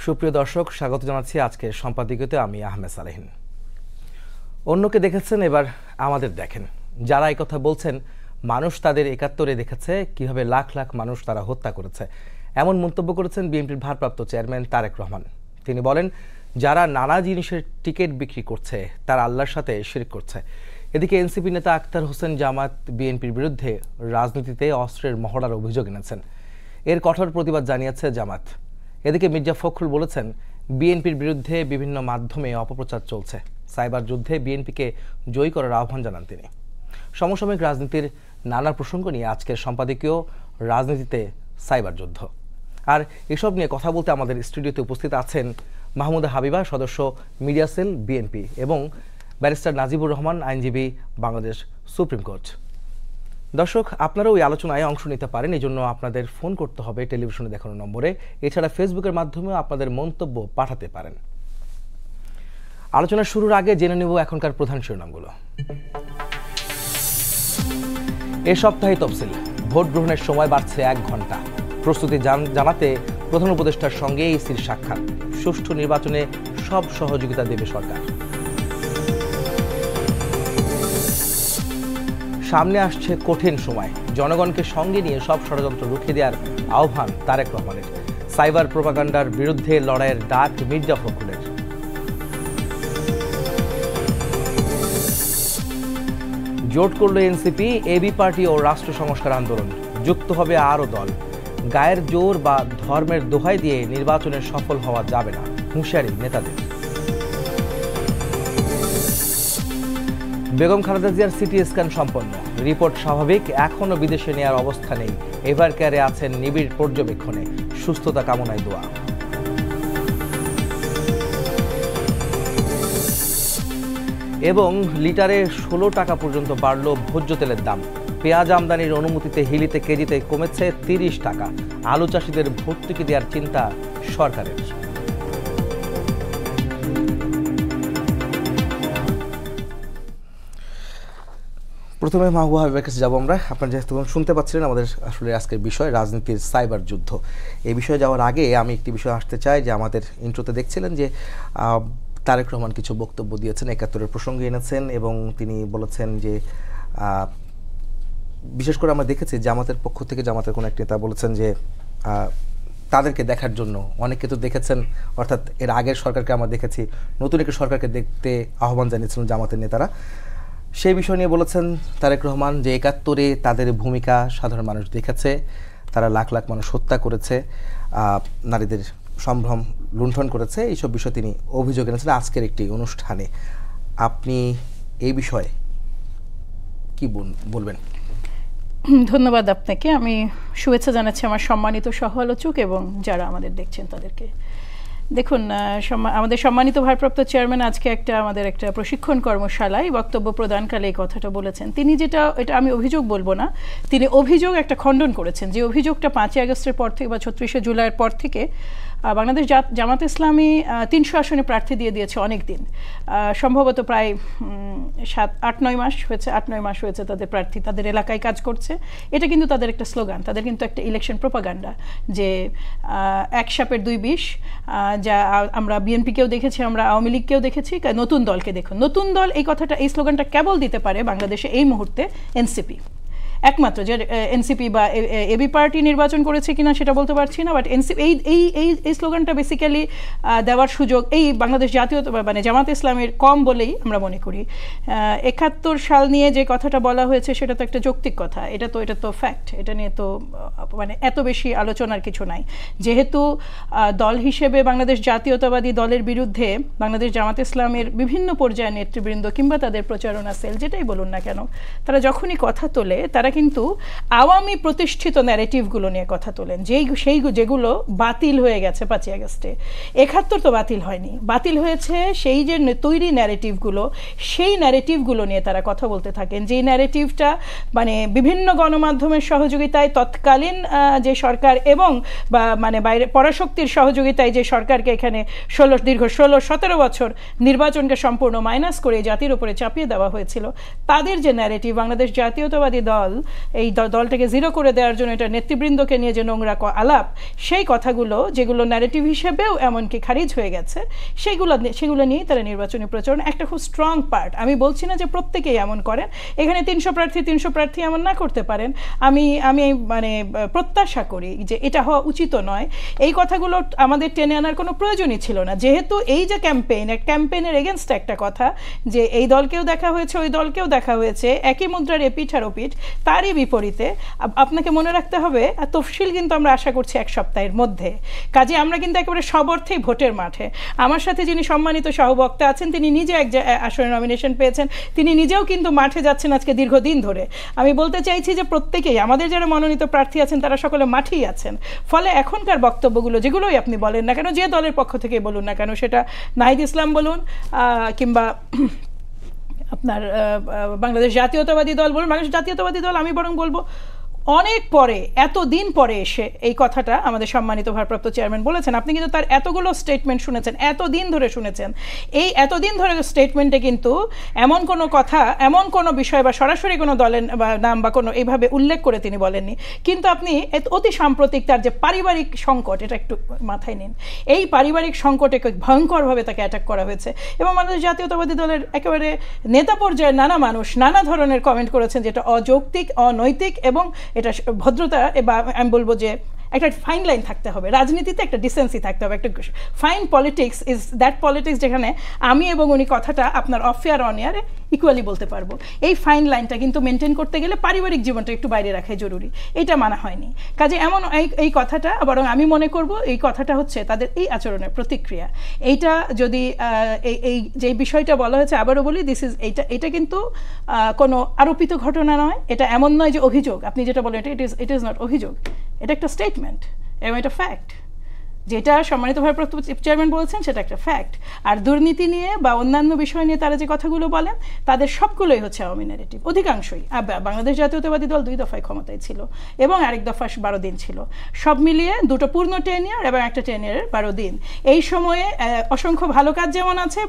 সুপ্রিয় দর্শক, স্বাগত জানাচ্ছি আজকের সম্পাদকীয়তে। আমি আহমেদ সালেহিন। অন্যকে দেখেছেন, এবার আমাদের দেখেন। যারা এই কথা বলছেন, মানুষ তাদের ৭১-এ দেখেছে কিভাবে লাখ লাখ মানুষ তারা হত্যা করেছে, এমন মন্তব্য করেছেন বিএনপির ভারপ্রাপ্ত চেয়ারম্যান তারেক রহমান। তিনি বলেন, যারা নানা জিনিসের টিকিট বিক্রি করছে তারা আল্লাহর সাথে শিরক করছে। এদিকে এনসিপি নেতা আক্তার হোসেন জামাত বিএনপির বিরুদ্ধে রাজনীতিতে অস্ত্রের মহড়ার অভিযোগ এনেছেন। এর কঠোর প্রতিবাদ জানিয়েছে জামাত। এদিকে মির্জা ফখরুল বলেছেন, বিএনপির বিরুদ্ধে বিভিন্ন মাধ্যমে অপপ্রচার চলছে। সাইবার যুদ্ধে বিএনপিকে জয়ী করার আহ্বান জানান তিনি। সমসাময়িক রাজনীতির নানা প্রসঙ্গ নিয়ে আজকের সম্পাদকীয় রাজনীতিতে সাইবার যুদ্ধ। আর এসব নিয়ে কথা বলতে আমাদের স্টুডিওতে উপস্থিত আছেন মাহমুদা হাবিবা, সদস্য মিডিয়া সেল বিএনপি, এবং ব্যারিস্টার নাজিবুর রহমান, আইনজীবী, বাংলাদেশ সুপ্রিম কোর্ট। দর্শক, আপনারা ওই আলোচনায় অংশ নিতে পারেন। এই জন্য আপনাদের ফোন করতে হবে টেলিভিশনে দেখানো নম্বরে। এছাড়া ফেসবুকের মাধ্যমেও আপনাদের মন্তব্য পাঠাতে পারেন। আলোচনা শুরুর আগে জেনে নেব এখনকার প্রধান শিরোনামগুলো। এ সপ্তাহে তফসিল, ভোট গ্রহণের সময় বাড়ছে ১ ঘন্টা। প্রস্তুতি জানাতে প্রধান উপদেষ্টার সঙ্গে ইসির সাক্ষাৎ। সুষ্ঠু নির্বাচনে সব সহযোগিতা দেবে সরকার। সামনে আসছে কঠিন সময়, জনগণকে সঙ্গে নিয়ে সব ষড়যন্ত্র রুখে দেওয়ার আহ্বান তারেক রহমানের। সাইবার প্রোপাগান্ডার বিরুদ্ধে লড়াইয়ের ডাক মির্জা ফখরুলের। জোট করল এনসিপি, এবি পার্টি ও রাষ্ট্র সংস্কার আন্দোলন। যুক্ত হবে আরও দল। গায়ের জোর বা ধর্মের দোহাই দিয়ে নির্বাচনে সফল হওয়া যাবে না, হুঁশিয়ারি নেতাদের। বেগম খালেদা জিয়ার সিটি স্ক্যান সম্পন্ন, রিপোর্ট স্বাভাবিক। এখনও বিদেশে নেওয়ার অবস্থা নেই। এভার কেয়ারে আছেন নিবিড় পর্যবেক্ষণে। সুস্থতা কামনায় দোয়া। এবং লিটারে ১৬ টাকা পর্যন্ত বাড়ল ভোজ্য তেলের দাম। পেঁয়াজ আমদানির অনুমতিতে হিলিতে কেজিতে কমেছে ৩০ টাকা। আলু চাষিদের ভর্তুকি দেওয়ার চিন্তা সরকারের। প্রথমে মাহবুবা হাবিবের কাছে যাবো আমরা। আপনারা যেহেতু শুনতে পাচ্ছিলেন, আমাদের আসলে আজকের বিষয় রাজনীতির সাইবার যুদ্ধ। এই বিষয়ে যাওয়ার আগে আমি একটি বিষয় আসতে চাই যে আমাদের ইন্ট্রোতে দেখছিলেন যে তারেক রহমান কিছু বক্তব্য দিয়েছেন, ৭১-এর প্রসঙ্গে এনেছেন, এবং তিনি বলেছেন যে বিশেষ করে আমরা দেখেছি জামাতের পক্ষ থেকে জামাতের কোনো এক নেতা বলেছেন যে তাদেরকে দেখার জন্য অনেকে তো দেখেছেন, অর্থাৎ এর আগের সরকারকে আমরা দেখেছি, নতুন একটি সরকারকে দেখতে আহ্বান জানিয়েছিলেন জামাতের নেতারা। সেই বিষয় নিয়ে বলেছেন তারেক রহমান যে ৭১-এ তাদের ভূমিকা সাধারণ মানুষ দেখেছে। তারা লাখ লাখ মানুষ হত্যা করেছে, নারীদের সম্ভ্রম লুণ্ঠন করেছে। এইসব বিষয়ে তিনি অভিযোগ এনেছেন আজকের একটি অনুষ্ঠানে। আপনি এই বিষয়ে কি বলবেন? ধন্যবাদ আপনাকে। আমি শুভেচ্ছা জানাচ্ছি আমার সম্মানিত সহ আলোচক এবং যারা আমাদের দেখছেন তাদেরকে। দেখুন, আমাদের সম্মানিত ভারপ্রাপ্ত চেয়ারম্যান আজকে আমাদের একটা প্রশিক্ষণ কর্মশালায় বক্তব্য প্রদানকালে এই কথাটা বলেছেন। তিনি এটা আমি অভিযোগ বলবো না, তিনি অভিযোগ একটা খণ্ডন করেছেন। যে অভিযোগটা ৫ই আগস্টের পর থেকে বা ৩৬শে জুলাইয়ের পর থেকে বাংলাদেশ জামাত ইসলামী ৩০০ আসনে প্রার্থী দিয়েছে অনেক দিন, সম্ভবত প্রায় ৮-৯ মাস হয়েছে। ৮-৯ মাস হয়েছে তাদের প্রার্থী তাদের এলাকায় কাজ করছে। এটা কিন্তু তাদের একটা স্লোগান, তাদের কিন্তু একটা ইলেকশন প্রোপাগান্ডা যে এক সাপের দুই বিষ। যা আমরা বিএনপিকেও দেখেছি, আমরা আওয়ামী লীগকেও দেখেছি। নতুন দলকে দেখুন, নতুন দল এই কথাটা, এই স্লোগানটা কেবল দিতে পারে বাংলাদেশে এই মুহূর্তে এনসিপি একমাত্র। যে এনসিপি বা এবি পার্টি নির্বাচন করেছে কিনা সেটা বলতে পারছি না, বাট এনসিপি এই স্লোগানটা বেসিক্যালি দেওয়ার সুযোগ এই বাংলাদেশ জাতীয় মানে জামাত ইসলামের কম বলেই আমরা মনে করি। ৭১ সাল নিয়ে যে কথাটা বলা হয়েছে সেটা তো একটা যৌক্তিক কথা, এটা তো ফ্যাক্ট। এটা নিয়ে তো মানে এত বেশি আলোচনার কিছু নাই। যেহেতু দল হিসেবে বাংলাদেশ জাতীয়তাবাদী দলের বিরুদ্ধে বাংলাদেশ জামাত ইসলামের বিভিন্ন পর্যায়ের নেতৃবৃন্দ কিংবা তাদের প্রচারণা সেল যেটাই বলুন না কেন, তারা যখনই কথা তোলে তারা কিন্তু আওয়ামী প্রতিষ্ঠিত ন্যারেটিভগুলো নিয়ে কথা তোলেন, যেগুলো বাতিল হয়ে গেছে ৫ই আগস্টে। ৭১ তো বাতিল হয়নি, বাতিল হয়েছে সেই যে তৈরি ন্যারেটিভগুলো, সেই ন্যারেটিভগুলো নিয়ে তারা কথা বলতে থাকেন। যেই ন্যারেটিভটা মানে বিভিন্ন গণমাধ্যমের সহযোগিতায় তৎকালীন যে সরকার এবং বা মানে বাইরে পরাশক্তির সহযোগিতায় যে সরকারকে এখানে দীর্ঘ ১৬-১৭ বছর নির্বাচনকে সম্পূর্ণ মাইনাস করে জাতির উপরে চাপিয়ে দেওয়া হয়েছিল, তাদের যে ন্যারেটিভ বাংলাদেশ জাতীয়তাবাদী দল এই দলটাকে জিরো করে দেওয়ার জন্য এটা নেতৃবৃন্দকে নিয়ে যে নোংরা আলাপ, সেই কথাগুলো যেগুলো ন্যারেটিভ হিসেবেও এমনকি খারিজ হয়ে গেছে, সেগুলো নিয়েই তারা নির্বাচনী প্রচারণা একটা খুব স্ট্রং পার্ট। আমি বলছি না যে প্রত্যেকেই এমন করেন, এখানে 300 প্রার্থী এমন না করতে পারেন, আমি মানে প্রত্যাশা করি যে এটা হওয়া উচিত নয়। এই কথাগুলো আমাদের টেনে আনার কোনো প্রয়োজনই ছিল না, যেহেতু এই যে ক্যাম্পেইনের এগেনস্ট একটা কথা যে এই দলকেও দেখা হয়েছে ওই দলকেও দেখা হয়েছে, একই মুদ্রার এপিঠ আর ওপিঠ, তারই বিপরীতে আপনাকে মনে রাখতে হবে তফসিল কিন্তু আমরা আশা করছি 1 সপ্তাহের মধ্যে। কাজে আমরা কিন্তু একেবারে সব অর্থেই ভোটের মাঠে। আমার সাথে যিনি সম্মানিত সহবক্তা আছেন, তিনি নিজে এক আসনে নমিনেশন পেয়েছেন, তিনি নিজেও কিন্তু মাঠে যাচ্ছেন আজকে দীর্ঘদিন ধরে। আমি বলতে চাইছি যে প্রত্যেকেই আমাদের যারা মনোনীত প্রার্থী আছেন তারা সকলে মাঠেই আছেন। ফলে এখনকার বক্তব্যগুলো যেগুলোই আপনি বলেন না কেন, যে দলের পক্ষ থেকে বলুন না কেন, সেটা নাহিদ ইসলাম বলুন কিংবা আপনার বাংলাদেশ জাতীয়তাবাদী দল বলুন, বাংলাদেশ জাতীয়তাবাদী দল আমি বরং বলবো অনেক পরে, এতদিন পরে এসে এই কথাটা আমাদের সম্মানিত ভারপ্রাপ্ত চেয়ারম্যান বলেছেন। আপনি কিন্তু তার এতগুলো স্টেটমেন্ট শুনেছেন, এতদিন ধরে শুনেছেন। এই এতদিন ধরে স্টেটমেন্টে কিন্তু এমন কোনো কথা, এমন কোনো বিষয় বা সরাসরি কোনো দলের নাম বা কোনো এইভাবে উল্লেখ করে তিনি বলেননি। কিন্তু আপনি অতি সাম্প্রতিক তার যে পারিবারিক সংকট, এটা একটু মাথায় নিন। এই পারিবারিক সংকটে ভয়ঙ্করভাবে তাকে অ্যাটাক করা হয়েছে এবং বাংলাদেশ জাতীয়তাবাদী দলের একেবারে নেতা পর্যায়ে নানা মানুষ নানা ধরনের কমেন্ট করেছেন, যেটা অযৌক্তিক, অনৈতিক এবং এটা ভদ্রতা বা আমি বলবো যে একটা ফাইন লাইন থাকতে হবে। রাজনীতিতে একটা ডিসেন্সি থাকতে হবে, একটা fine politics is that politics যেখানে আমি এবং উনি কথাটা আপনার অফ এয়ার অন এয়ারে ইকুয়ালি বলতে পারবো। এই ফাইন লাইনটা কিন্তু মেনটেন করতে গেলে পারিবারিক জীবনটা একটু বাইরে রাখাই জরুরি, এটা মানা হয়নি। কাজে এমন এই কথাটা বরং আমি মনে করব এই কথাটা হচ্ছে তাদের এই আচরণের প্রতিক্রিয়া। এইটা যদি এই যে বিষয়টা বলা হয়েছে, আবারও বলি, এটা কিন্তু কোনো আরোপিত ঘটনা নয়, এটা এমন নয় যে অভিযোগ। আপনি যেটা বলেন ইট ইজ নট অভিযোগ, এটা একটা স্টেটমেন্ট এবং এটা ফ্যাক্ট। যেটা সম্মানিত ভারপ্রাপ্ত চেয়ারম্যান বলেছেন সেটা একটা ফ্যাক্ট। আর দুর্নীতি নিয়ে বা অন্যান্য বিষয় নিয়ে তারা যে কথাগুলো বলেন তাদের সবগুলোই হচ্ছে আওয়ামী ন্যারেটিভ, অধিকাংশই। বাংলাদেশ জাতীয়তাবাদী দল 2 দফায় ক্ষমতায় ছিল এবং আরেক দফা 12 দিন ছিল, সব মিলিয়ে 2টো পূর্ণ টেনিয়ার এবং একটা টেনিয়ারের 12 দিন। এই সময়ে অসংখ্য ভালো কাজ যেমন আছে,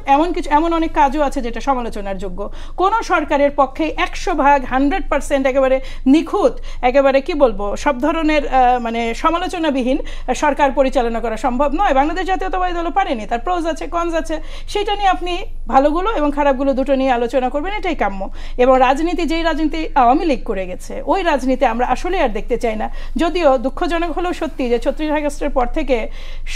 এমন অনেক কাজও আছে যেটা সমালোচনার যোগ্য। কোনো সরকারের পক্ষে 100% 100% একেবারে নিখুঁত, একেবারে কি বলবো, সব ধরনের মানে সমালোচনাবিহীন সরকার পরিচালনা করা সম্ভব নয়। বাংলাদেশ জাতীয়তাবাদী দলও পারেনি, তার প্রোজ আছে, কনস আছে, সেটা নিয়ে আপনি ভালোগুলো এবং খারাপগুলো দুটো নিয়ে আলোচনা করবেন, এটাই কাম্য। এবং যেই রাজনীতি আওয়ামী লীগ করে গেছে, ওই রাজনীতি আমরা আসলে আর দেখতে চাই না। যদিও দুঃখজনক হলেও সত্যি যে 36 আগস্টের পর থেকে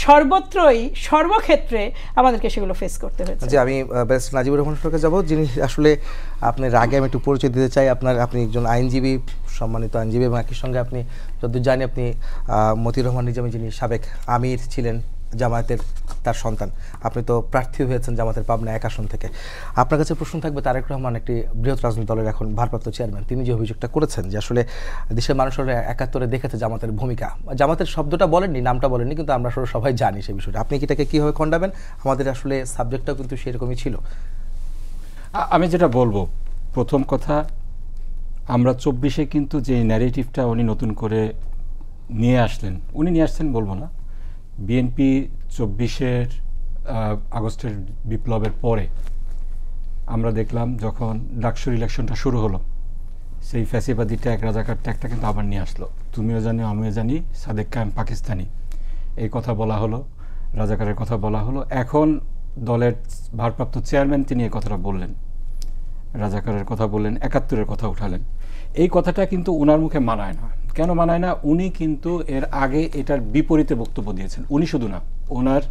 সর্বত্রই সর্বক্ষেত্রে আমাদেরকে সেগুলো ফেস করতে হয়েছে। যে আমি ব্যারিস্টার নাজিবুর রহমানের সঙ্গে যাব, যিনি আসলে আপনার আগে আমি একটু পরিচয় দিতে চাই। আপনি একজন আইনজীবী, সম্মানিত আইনজীবী, এবং একই সঙ্গে আপনি যতদূর জানি আপনি মতিউর রহমান নিজামী, যিনি সাবেক আমির ছিলেন জামায়াতের, তার সন্তান। আপনি তো প্রার্থী হয়েছেন জামাতের পাবনা 1 আসন থেকে। আপনার কাছে প্রশ্ন থাকবে, তারেক রহমান একটি বৃহৎ রাজনৈতিক দলের এখন ভারপ্রাপ্ত চেয়ারম্যান, তিনি যে অভিযোগটা করেছেন যে আসলে দেশের মানুষের 71-এ দেখেছে জামাতের ভূমিকা, জামাতের শব্দটা বলেননি, নামটা বলেননি, কিন্তু আমরা সবাই জানি সেই বিষয়টা। আপনি কি এটাকে কীভাবে খণ্ডাবেন? আমাদের আসলে সাবজেক্টটাও কিন্তু সেরকমই ছিল। আমি যেটা বলবো, প্রথম কথা, আমরা 24-এ কিন্তু যে ন্যারেটিভটা উনি নতুন করে নিয়ে আসছেন বলবো না, বিএনপি 24-এর আগস্টের বিপ্লবের পরে আমরা দেখলাম যখন ডাকসুর ইলেকশনটা শুরু হলো, সেই ফ্যাসিবাদী ট্যাগ, রাজাকার ট্যাগটা কিন্তু আবার নিয়ে আসলো। তুমিও জানি, আমিও জানি, সাদেক কায়েম পাকিস্তানি, এই কথা বলা হলো, রাজাকারের কথা বলা হলো। এখন দলের ভারপ্রাপ্ত চেয়ারম্যান তিনি এই কথাটা বললেন, রাজাকারের কথা বললেন, 71-এর কথা উঠালেন। এই কথাটা কিন্তু ওনার মুখে মানায় না। কেন মানায় না? উনি কিন্তু এর আগে এটার বিপরীতে বক্তব্য দিয়েছেন। উনি শুধু না, ওনার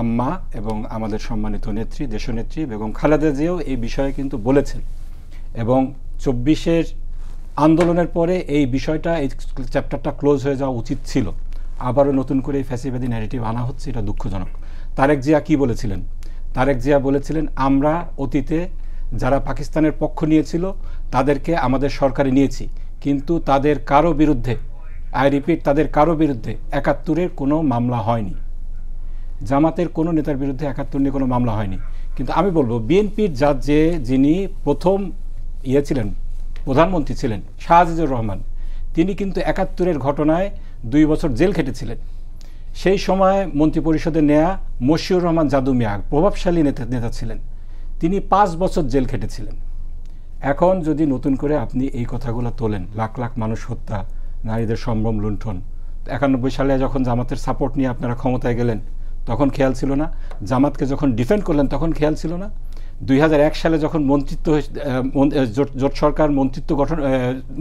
আম্মা এবং আমাদের সম্মানিত নেত্রী, দেশনেত্রী বেগম খালেদা জিয়াও এই বিষয়ে কিন্তু বলেছেন। এবং 24-এর আন্দোলনের পরে এই বিষয়টা, এই চ্যাপ্টারটা ক্লোজ হয়ে যাওয়া উচিত ছিল। আবারও নতুন করে এই ফ্যাসিবাদী ন্যারেটিভ আনা হচ্ছে, এটা দুঃখজনক। তারেক জিয়া কি বলেছিলেন? তারেক জিয়া বলেছিলেন, আমরা অতীতে যারা পাকিস্তানের পক্ষ নিয়েছিল তাদেরকে আমাদের সরকারে নিয়েছি, কিন্তু তাদের কারো বিরুদ্ধে, আই রিপিট, তাদের কারো বিরুদ্ধে 71-এর কোনো মামলা হয়নি। জামাতের কোনো নেতার বিরুদ্ধে 71 নিয়ে কোনো মামলা হয়নি। কিন্তু আমি বলবো, বিএনপির যিনি প্রথম ছিলেন, প্রধানমন্ত্রী ছিলেন, শাহ আজিজুর রহমান, তিনি কিন্তু 71-এর ঘটনায় 2 বছর জেল খেটেছিলেন। সেই সময় মন্ত্রিপরিষদে নেয়া মশিউর রহমান জাদু মিয়া প্রভাবশালী নেতা ছিলেন, তিনি 5 বছর জেল খেটেছিলেন। এখন যদি নতুন করে আপনি এই কথাগুলো তোলেন, লাখ লাখ মানুষ হত্যা, নারীদের সম্ভ্রম লুণ্ঠন, 91 সালে যখন জামাতের সাপোর্ট নিয়ে আপনারা ক্ষমতায় গেলেন তখন খেয়াল ছিল না? জামাতকে যখন ডিফেন্ড করলেন তখন খেয়াল ছিল না? 2001 সালে যখন জোট সরকার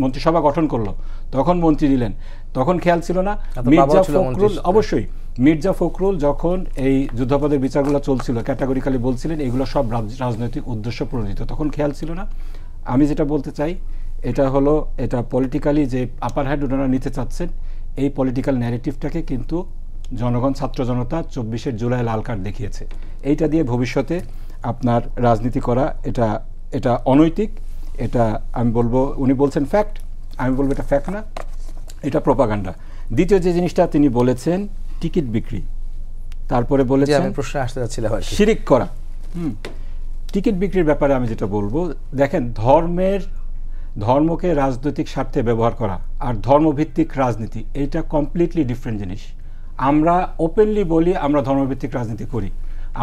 মন্ত্রিসভা গঠন করলো তখন মন্ত্রী দিলেন, তখন খেয়াল ছিল না? মির্জা ফখরুল, অবশ্যই মির্জা ফখরুল যখন এই যুদ্ধাপরাধের বিচারগুলো চলছিল ক্যাটাগরিক্যালি বলছিলেন এগুলো সব রাজনৈতিক উদ্দেশ্য প্রণোদিত, তখন খেয়াল ছিল না? আমি যেটা বলতে চাই এটা হলো, এটা পলিটিক্যালি যে আপার হ্যান্ড ওনারা নিতে চাচ্ছেন, এই পলিটিক্যাল ন্যারেটিভটাকে কিন্তু জনগণ, ছাত্র জনতা 24শে জুলাই লাল কার্ড দেখিয়েছে। এইটা দিয়ে ভবিষ্যতে আপনার রাজনীতি করা এটা অনৈতিক। এটা আমি বলবো, উনি বলছেন ফ্যাক্ট, আমি বলবো এটা ফ্যাক্ট না, এটা প্রপাগান্ডা। দ্বিতীয় যে জিনিসটা তিনি বলেছেন টিকিট বিক্রি, তারপরে বলেছেন প্রশ্ন আসতে যাচ্ছিলাম শিরিক করা। টিকিট বিক্রির ব্যাপারে আমি যেটা বলবো, দেখেন ধর্মকে রাজনৈতিক স্বার্থে ব্যবহার করা আর ধর্মভিত্তিক রাজনীতি এইটা কমপ্লিটলি ডিফারেন্ট জিনিস। আমরা ওপেনলি বলি আমরা ধর্মভিত্তিক রাজনীতি করি,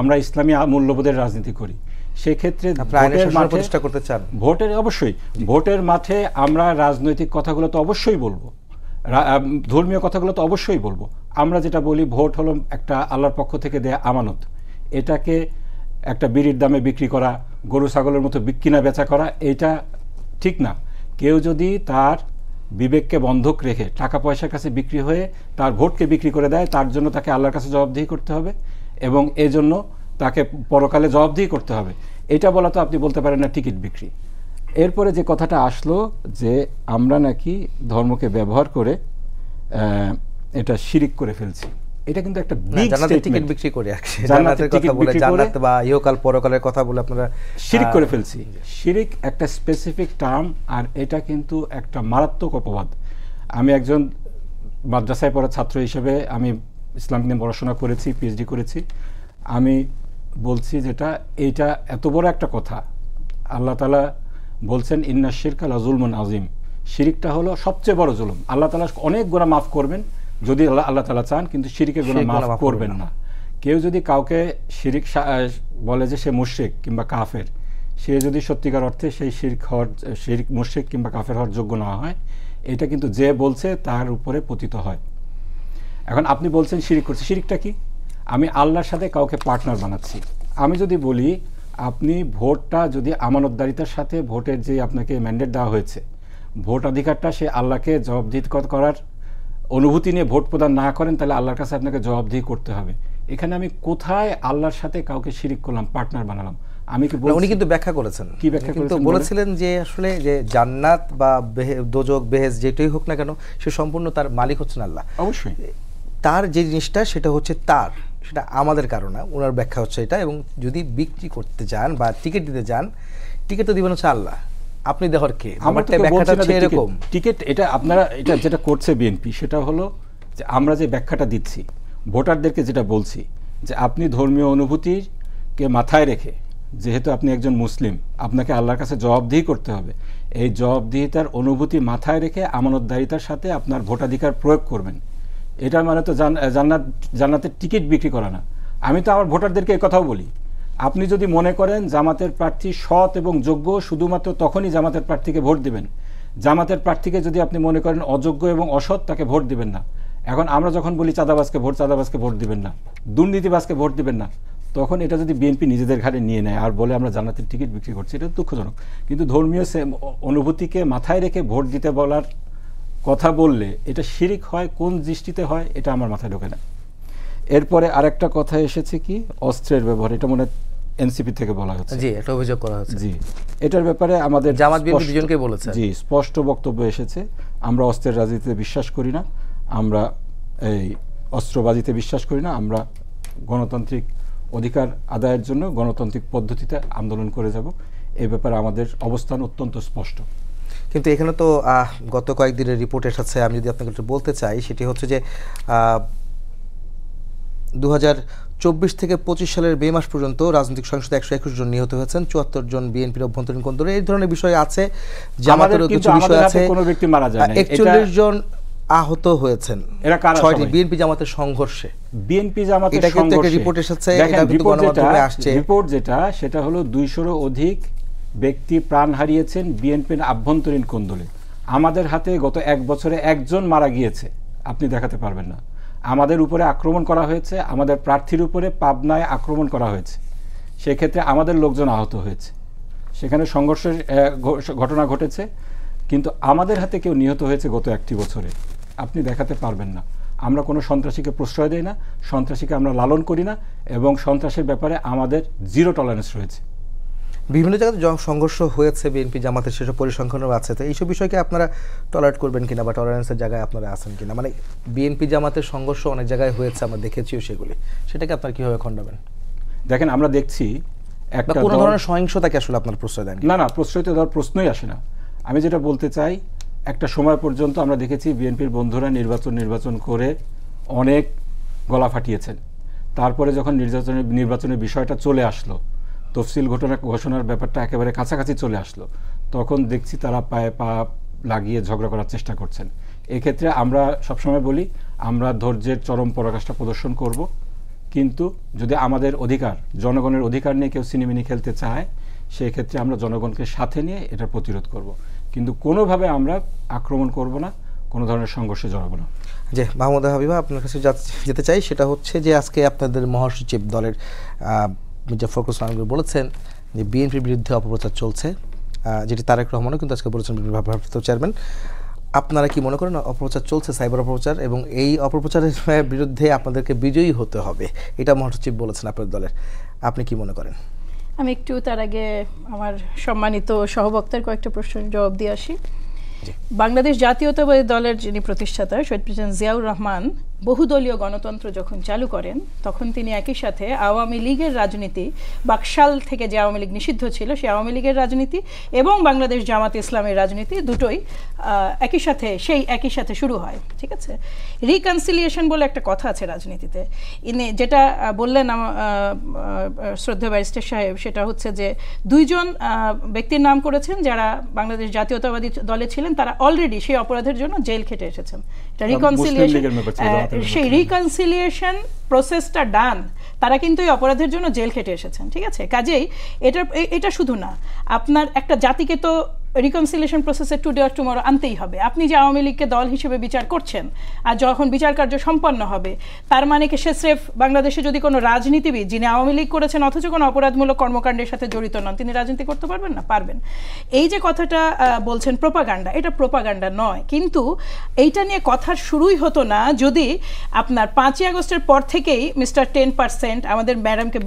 আমরা ইসলামী মূল্যবোধের রাজনীতি করি। সেক্ষেত্রে প্রতিষ্ঠা করতে চান অবশ্যই ভোটের মাঠে আমরা রাজনৈতিক কথাগুলো তো অবশ্যই বলবো, ধর্মীয় কথাগুলো তো অবশ্যই বলবো। আমরা যেটা বলি ভোট হলো একটা আল্লাহর পক্ষ থেকে দেয়া আমানত, এটাকে একটা বিড়ির দামে বিক্রি করা, গরু ছাগলের মতো কিনা বেচা করা, এটা ঠিক না। কেউ যদি তার বিবেককে বন্ধক রেখে টাকা পয়সার কাছে বিক্রি হয়ে তার ভোটকে বিক্রি করে দেয়, তার জন্য তাকে আল্লাহর কাছে জবাবদিহি করতে হবে এবং এজন্য তাকে পরকালে জবাবদিহি করতে হবে। এটা বলা তো আপনি বলতে পারেন না টিকিট বিক্রি। এরপরে যে কথাটা আসলো যে আমরা নাকি ধর্মকে ব্যবহার করে এটা শিরিক করে ফেলছি, এটা কিন্তু একটা বিগ স্টেটমেন্ট। টিকিট বিক্রি করে জান্নাতের কথা বলে, জান্নাত বা ইহকাল পরকালের কথা বলে আপনারা শিরিক করে ফেলছি। শিরিক একটা স্পেসিফিক টার্ম, আর এটা কিন্তু একটা মারাত্মক অপবাদ। আমি একজন মাদ্রাসায় পড়া ছাত্র হিসেবে আমি ইসলাম নিয়ে পড়াশোনা করেছি, পিএইচডি করেছি। আমি বলছি যেটা এইটা এত বড় একটা কথা, আল্লাহ তাআলা বলছেন ইন্না শিরকা লাযুলমুন আযীম, শিরিকটা হলো সবচেয়ে বড় জুলুম। আল্লাহ তাআলা অনেক গুনাহ মাফ করবেন যদি আল্লাহ তাআলা চান, কিন্তু শিরিকের গুনাহ মাফ করবেন না। কেউ যদি কাউকে শিরিক বলে যে সে মুশরিক কিংবা কাফের, সে যদি সত্যিকার অর্থে সেই শিরিক মুশরিক কিংবা কাফের হওয়ার যোগ্য না হয়, এটা কিন্তু যে বলছে তার উপরে পতিত হয়। এখন আপনি বলছেন শিরিক করছে, শিরিকটা কি? আমি আল্লাহর সাথে কাউকে পার্টনার বানাচ্ছি। আমি যদি বলি আপনি ভোটটা যদি আমানতদারিতার সাথে, ভোটের যে আপনাকে ম্যান্ডেট দেওয়া হয়েছে, ভোটাধিকারটা সে আল্লাহকে জবাবদিহি করার অনুভূতি নিয়ে ভোট প্রদান না করেন, তাহলে আল্লাহর কাছে আপনাকে জবাবদিহি করতে হবে। এখানে আমি কোথায় আল্লাহর সাথে কাউকে শিরিক করলাম, পার্টনার বানালাম? আমি কি উনি কিন্তু ব্যাখ্যা করেছেন, কি ব্যাখ্যা করেছেন? বলেছিলেন যে আসলে যে জান্নাত বা দোজখ বেহেশত যেটাই হোক না কেন, সে সম্পূর্ণ তার মালিক হচ্ছেন আল্লাহ। অবশ্যই তার যে জিনিসটা সেটা হচ্ছে তার, সেটা আমাদের কারণ না। ওনার ব্যাখ্যা হচ্ছে এটা। এবং যদি বিক্রি করতে যান বা টিকিট দিতে যান, টিকিট তো দিবেন হচ্ছে আল্লাহ, আপনি দেওয়ার কে? আমারটা ব্যাখ্যাটা হচ্ছে এরকম। টিকিট এটা আপনারা এটা যেটা করছে বিএনপি, সেটা হলো যে আমরা যে ব্যাখ্যাটা দিচ্ছি ভোটারদেরকে, যেটা বলছি যে আপনি ধর্মীয় অনুভূতিকে মাথায় রেখে, যেহেতু আপনি একজন মুসলিম, আপনাকে আল্লাহর কাছে জবাবদিহি করতে হবে, এই জবাবদিহিতার অনুভূতি মাথায় রেখে আমানতদারিতার সাথে আপনার ভোটাধিকার প্রয়োগ করবেন। এটার মানে তো জান্নাতের টিকিট বিক্রি করা না। আমি তো আমার ভোটারদেরকে এই কথাও বলি, আপনি যদি মনে করেন জামাতের প্রার্থী সৎ এবং যোগ্য, শুধুমাত্র তখনই জামাতের প্রার্থীকে ভোট দিবেন। জামাতের প্রার্থীকে যদি আপনি মনে করেন অযোগ্য এবং অসৎ, তাকে ভোট দিবেন না। এখন আমরা যখন বলি চাঁদাবাজকে ভোট দিবেন না, দুর্নীতিবাজকে ভোট দিবেন না, তখন এটা যদি বিএনপি নিজেদের ঘাড়ে নিয়ে নেয় আর বলে আমরা জান্নাতের টিকিট বিক্রি করছি, এটা দুঃখজনক। কিন্তু ধর্মীয় অনুভূতিকে মাথায় রেখে ভোট দিতে বলার কথা বললে এটা শিরিক হয়, কোন দৃষ্টিতে হয় এটা আমার মাথায় ঢোকে না। এরপরে আরেকটা কথা এসেছে কি, অস্ত্রের ব্যবহার, এটা মনে এনসিপি থেকে বলা হচ্ছে। জি, একটা অভিযোগ করা হচ্ছে। জি, এটার ব্যাপারে আমাদের জামাত বিএনপি দুজনকে বলেছে। জি, স্পষ্ট বক্তব্য এসেছে, আমরা অস্ত্রের রাজনীতিতে বিশ্বাস করি না, আমরা এই অস্ত্রবাজিতে বিশ্বাস করি না, আমরা গণতান্ত্রিক অধিকার আদায়ের জন্য গণতান্ত্রিক পদ্ধতিতে আন্দোলন করে যাব। এই ব্যাপারে আমাদের অবস্থান অত্যন্ত স্পষ্ট। কিন্তু এখানে তো গত কয়েকদিনের রিপোর্ট এসেছে, আমি যদি আপনাকে একটু বলতে চাই, সেটি হচ্ছে যে 2024 থেকে 25 সালের মে মাস পর্যন্ত রাজনৈতিক সহিংসতা 121 জন নিহত হয়েছেন, 74 জন বিএনপির অভ্যন্তরীণ কোন্দলে, এই ধরনের বিষয় আছে। জামাতেরও কিছু বিষয় আছে, কোনো ব্যক্তি মারা যায় না, 41 জন আহত হয়েছেন 6টি বিএনপি জামাতের সংঘর্ষে। বিএনপি জামাতের এটা কিন্তু একটা রিপোর্ট এসেছে, এটা কিন্তু গণমাধ্যমে আসছে। রিপোর্ট যেটা, সেটা হলো 200-রও অধিক ব্যক্তি প্রাণ হারিয়েছেন বিএনপির আভ্যন্তরীণ কোন্দলে। আমাদের হাতে গত 1 বছরে একজন মারা গিয়েছে, আপনি দেখাতে পারবেন না। আমাদের উপরে আক্রমণ করা হয়েছে, আমাদের প্রার্থীর উপরে পাবনায় আক্রমণ করা হয়েছে, সেক্ষেত্রে আমাদের লোকজন আহত হয়েছে, সেখানে সংঘর্ষের ঘটনা ঘটেছে, কিন্তু আমাদের হাতে কেউ নিহত হয়েছে গত 1টি বছরে আপনি দেখাতে পারবেন না। আমরা কোনো সন্ত্রাসীকে প্রশ্রয় দেই না, সন্ত্রাসীকে আমরা লালন করি না, এবং সন্ত্রাসের ব্যাপারে আমাদের জিরো টলারেন্স রয়েছে। বিভিন্ন জায়গায় সংঘর্ষ হয়েছে, বিএনপি জামাতের সেসব পরিসংখ্যানও আছে, তো এইসব বিষয়কে আপনারা টলারেট করবেন কিনা বা টলারেন্সের জায়গায় আপনারা আছেন কিনা? মানে বিএনপি জামাতের সংঘর্ষ অনেক জায়গায় হয়েছে, আমরা দেখেছিও সেগুলি, সেটাকে আপনারা কীভাবে খণ্ডাবেন? দেখেন, আমরা দেখছি একটা কোনো ধরনের সহিংসতাকে আসলে আপনার প্রশ্রয় দেন না? প্রশ্রয় তো দেওয়ার প্রশ্নই আসে না। আমি যেটা বলতে চাই, একটা সময় পর্যন্ত আমরা দেখেছি বিএনপির বন্ধুরা নির্বাচন করে অনেক গলা ফাটিয়েছেন। তারপরে যখন নির্বাচনের বিষয়টা চলে আসলো, তফসিল ঘোষণার ব্যাপারটা একেবারে কাছাকাছি চলে আসলো, তখন দেখছি তারা পায়ে পা লাগিয়ে ঝগড়া করার চেষ্টা করছেন। এক্ষেত্রে আমরা সবসময় বলি, আমরা ধৈর্যের চরম পরাকাষ্ঠা প্রদর্শন করব, কিন্তু যদি আমাদের অধিকার, জনগণের অধিকার নিয়ে কেউ সিনেমিনি খেলতে চায়, সেই ক্ষেত্রে আমরা জনগণকে সাথে নিয়ে এটা প্রতিরোধ করব, কিন্তু কোনোভাবে আমরা আক্রমণ করব না, কোনো ধরনের সংঘর্ষে জড়াবো না। যে মাহমুদা হাবিবা, আপনার কাছে যেতে চাই সেটা হচ্ছে যে আজকে আপনাদের মহাসচিব দলের মির্জা ফখরুল ইসলাম আলমগীর বলেছেন যে বিএনপির বিরুদ্ধে অপপ্রচার চলছে, যেটি তারেক রহমানও কিন্তু আজকে বলেছেন ভারপ্রাপ্ত চেয়ারম্যান। আপনারা কি মনে করেন অপপ্রচার চলছে, সাইবার অপপ্রচার, এবং এই অপপ্রচারের বিরুদ্ধে আপনাদেরকে বিজয়ী হতে হবে, এটা মহাসচিব বলেছেন আপনাদের দলের, আপনি কি মনে করেন? আমি একটু তার আগে আমার সম্মানিত সহবক্তার কয়েকটা প্রশ্নের জবাব দিয়ে আসি। বাংলাদেশ জাতীয়তাবাদী দলের যিনি প্রতিষ্ঠাতা শহীদ প্রেসিডেন্ট জিয়াউর রহমান বহুদলীয় গণতন্ত্র যখন চালু করেন, তখন তিনি একই সাথে আওয়ামী লীগের রাজনীতি, বাকশাল থেকে যে আওয়ামী লীগ নিষিদ্ধ ছিল সেই আওয়ামী লীগের রাজনীতি এবং বাংলাদেশ জামাত ইসলামের রাজনীতি দুটোই একই সাথে শুরু হয়। ঠিক আছে, রিকনসিলিয়েশন বলে একটা কথা আছে রাজনীতিতে, যেটা বললেন শ্রদ্ধেয় ব্যারিস্টার সাহেব, সেটা হচ্ছে যে দুইজন ব্যক্তির নাম করেছেন যারা বাংলাদেশ জাতীয়তাবাদী দলে ছিলেন, তারা অলরেডি সেই অপরাধের জন্য জেল খেটে এসেছেন। এটা রিকনসিলিয়েশন, সেই রিকনসিলিয়েশন প্রসেসটা ডান, তারা কিন্তু এই অপরাধের জন্য জেল খেটে এসেছেন। ঠিক আছে, কাজেই এটা শুধু না, আপনার একটা জাতিকে তো রিকনসিলিয়েশন প্রসেসে টুডে অর টুমরো আনতেই হবে। আপনি যে আওয়ামী লীগকে দল হিসেবে বিচার করছেন, আর যখন বিচার কার্য সম্পন্ন হবে, তার মানে কি সে স্রেফ বাংলাদেশে যদি কোনো রাজনীতিবিদ যিনি আওয়ামী লীগ করেছেন অথচ কোনো অপরাধমূলক কর্মকাণ্ডের সাথে জড়িত নন, তিনি রাজনীতি করতে পারবেন না? পারবেন। এই যে কথাটা বলছেন প্রোপাগান্ডা, এটা প্রোপাগান্ডা নয়, কিন্তু এইটা নিয়ে কথার শুরুই হতো না যদি আপনার 5ই আগস্টের পর থেকেই মিস্টার 10% আমাদের ম্যাডামকে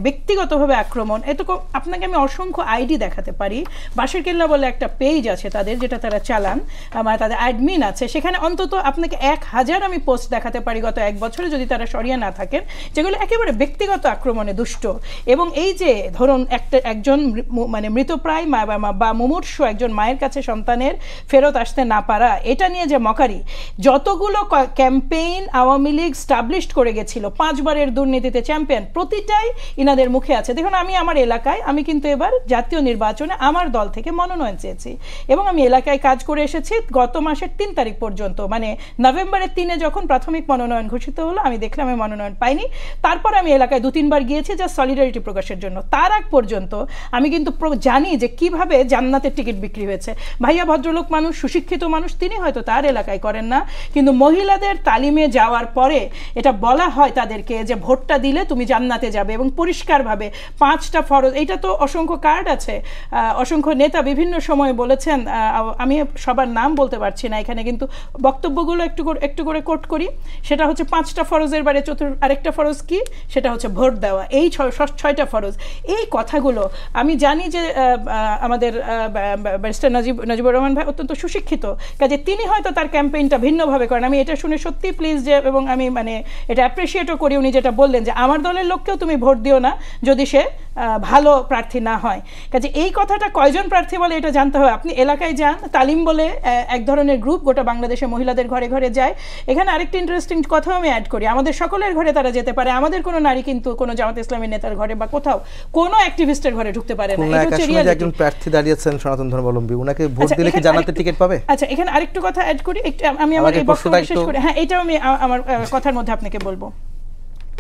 ব্যক্তিগতভাবে আক্রমণ। এটুকু আপনাকে আমি অসংখ্য আইডি দেখাতে পারি, বাসের কেল্লা বলে একটা পেজ আছে তাদের, যেটা তারা চালান, মানে তাদের অ্যাডমিন আছে, সেখানে অন্তত আপনাকে 1000 আমি পোস্ট দেখাতে পারি গত 1 বছরে, যদি তারা সরিয়ে না থাকেন, যেগুলো একেবারে ব্যক্তিগত আক্রমণে দুষ্ট। এবং এই যে ধরুন একজন মানে মৃতপ্রায় বা মুমূর্ষু একজন মায়ের কাছে সন্তানের ফেরত আসতে না পারা, এটা নিয়ে যে মকারি, যতগুলো ক্যাম্পেইন আওয়ামী লীগ স্টাবলিশড করে গেছিল, 5 বারের দুর্নীতিতে চ্যাম্পিয়ন, প্রতিটাই ইনাদের মুখে আছে। দেখুন, আমি আমার এলাকায়, আমি কিন্তু এবার জাতীয় নির্বাচনে আমার দল থেকে মনোনয়ন চেয়েছি এবং আমি এলাকায় কাজ করে এসেছি গত মাসের 3 তারিখ পর্যন্ত, মানে নভেম্বরের 3-এ যখন প্রাথমিক মনোনয়ন ঘোষিত হলো, আমি দেখলাম আমি মনোনয়ন পাইনি। তারপর আমি এলাকায় 2-3 বার গিয়েছি যা সলিডারিটি প্রকাশের জন্য। তার আগ পর্যন্ত আমি কিন্তু জানি যে কিভাবে জান্নাতের টিকিট বিক্রি হয়েছে। ভাইয়া ভদ্রলোক মানুষ, সুশিক্ষিত মানুষ, তিনি হয়তো তার এলাকায় করেন না, কিন্তু মহিলাদের তালিমে যাওয়ার পরে এটা বলা হয় তাদেরকে যে ভোটটা দিলে তুমি জান্নাতে যাবে, এবং পরিষ্কারভাবে 5টা ফরজ, এইটা তো অসংখ্য কার্ড আছে, অসংখ্য নেতা বিভিন্ন সময় বলেছেন, আমি সবার নাম বলতে পারছি না এখানে, কিন্তু বক্তব্যগুলো একটু করে কোট করি। সেটা হচ্ছে 5টা ফরজের বাইরে আরেকটা ফরজ কি, সেটা হচ্ছে ভোট দেওয়া, এই 6টা ফরজ। এই কথাগুলো আমি জানি যে আমাদের ব্যারিস্টার নাজিবুর রহমান ভাই অত্যন্ত সুশিক্ষিত, কাজে তিনি হয়তো তার ক্যাম্পেইনটা ভিন্নভাবে করেন। আমি এটা শুনে সত্যি প্লিজ যে, এবং আমি মানে এটা অ্যাপ্রিসিয়েটও করি উনি যেটা বললেন যে আমার দলের লোককেও তুমি ভোট দিও না যদি সে ভালো প্রার্থী না হয়। কাজে এই কথাটা কয়জন প্রার্থী বলে এটা জানতে হবে। আপনি এলাকায় যান, তালিম বলে এক ধরনের গ্রুপ গোটা বাংলাদেশে মহিলাদের ঘরে ঘরে যায়। এখানে আরেকটি ইন্টারেস্টিং কথাও আমি অ্যাড করি, আমাদের সকলের ঘরে তারা যেতে পারে, আমাদের কোনো নারী কিন্তু কোনো জামাত ইসলামী নেতার ঘরে বা কোথাও কোনো অ্যাক্টিভিস্টের ঘরে ঢুকতে পারে না। এটা হচ্ছে রিয়ালিটি। একজন প্রার্থী দাঁড়িয়েছেন সনাতন ধর্মাবলম্বী, উনাকে ভোট দিলে কি জান্নাতের টিকিট পাবে? আচ্ছা, এখানে আরেকটু কথা অ্যাড করি, আমি আমার এই বক্তব্য শেষ করি। হ্যাঁ, এটাও আমি আমার কথার মধ্যে আপনাকে বলবো।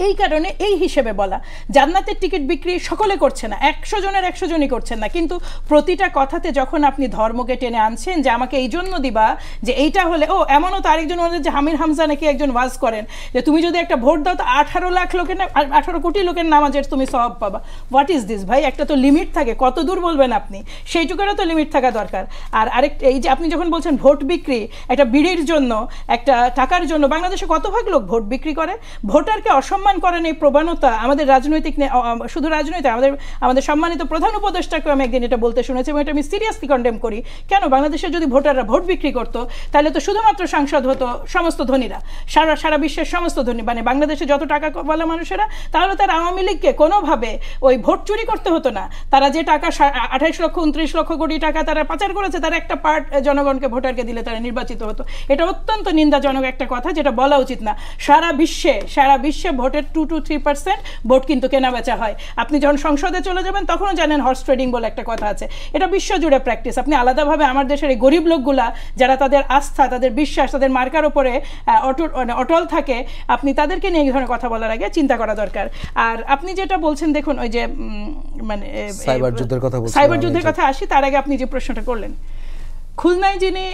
এই কারণে এই হিসেবে বলা। জান্নাতের টিকিট বিক্রি সকলে করছে না, 100 জনের 100 জনই করছেন না, কিন্তু প্রতিটা কথাতে যখন আপনি ধর্মকে টেনে আনছেন যে আমাকে এই জন্য দিবা যে এইটা হলে, ও এমনও তো আরেকজন যে আমির হামজা নাকি একজন ওয়াজ করেন যে তুমি যদি একটা ভোট দাও তো 18 লাখ লোকের 18 কোটি লোকের নামাজের তুমি সওয়াব পাবা। হোয়াট ইজ দিস ভাই? একটা তো লিমিট থাকে, কত দূর বলবেন আপনি, সেইটুকুরও তো লিমিট থাকা দরকার। আর আরেকটা, এই যে আপনি যখন বলছেন ভোট বিক্রি একটা বিড়ির জন্য, একটা টাকার জন্য, বাংলাদেশে কত ভাগ লোক ভোট বিক্রি করে? ভোটারকে অসম্মান করেন এই প্রবণতা আমাদের রাজনৈতিক, শুধু রাজনৈতিক, আমাদের সম্মানিত প্রধান উপদেষ্টাকে আমি একদিন এটা বলতে শুনেছি এবং এটা আমি সিরিয়াসলি কন্ডেম করি। কেন? বাংলাদেশে যদি ভোটাররা ভোট বিক্রি করতো তাহলে তো শুধুমাত্র সাংসদ হতো সমস্ত ধনীরা, সারা বিশ্বের সমস্ত ধনী, মানে বাংলাদেশে যত টাকা বলা মানুষেরা, তাহলে তার আওয়ামী লীগকে কোনোভাবে ওই ভোট চুরি করতে হতো না। তারা যে টাকা 28 লক্ষ 29 লক্ষ কোটি টাকা তারা পাচার করেছে, তার একটা পার্ট জনগণকে, ভোটারকে দিলে তারা নির্বাচিত হতো। এটা অত্যন্ত নিন্দাজনক একটা কথা, যেটা বলা উচিত না। সারা বিশ্বে ভোটের 2 to 3% ভোট কিন্তু কেনাবেচা হয়। আপনি যখন সংসদে চলে যাবেন তখনও জানেন হর্স ট্রেডিং বলে একটা কথা আছে, এটা বিশ্বজুড়ে প্র্যাকটিস। আপনি আলাদাভাবে আমার দেশের এই গরিব লোকগুলা যারা তাদের আস্থা, তাদের বিশ্বাস, তাদের মার্কার উপরে অটল থাকে, আপনি তাদেরকে নিয়ে এই ধরনের কথা বলার আগে চিন্তা করা দরকার। আর আপনি যেটা বলছেন, দেখুন ওই যে মানে সাইবার যুদ্ধের কথা আসি, তার আগে আপনি যে প্রশ্নটা করলেন, খুলনায় যিনি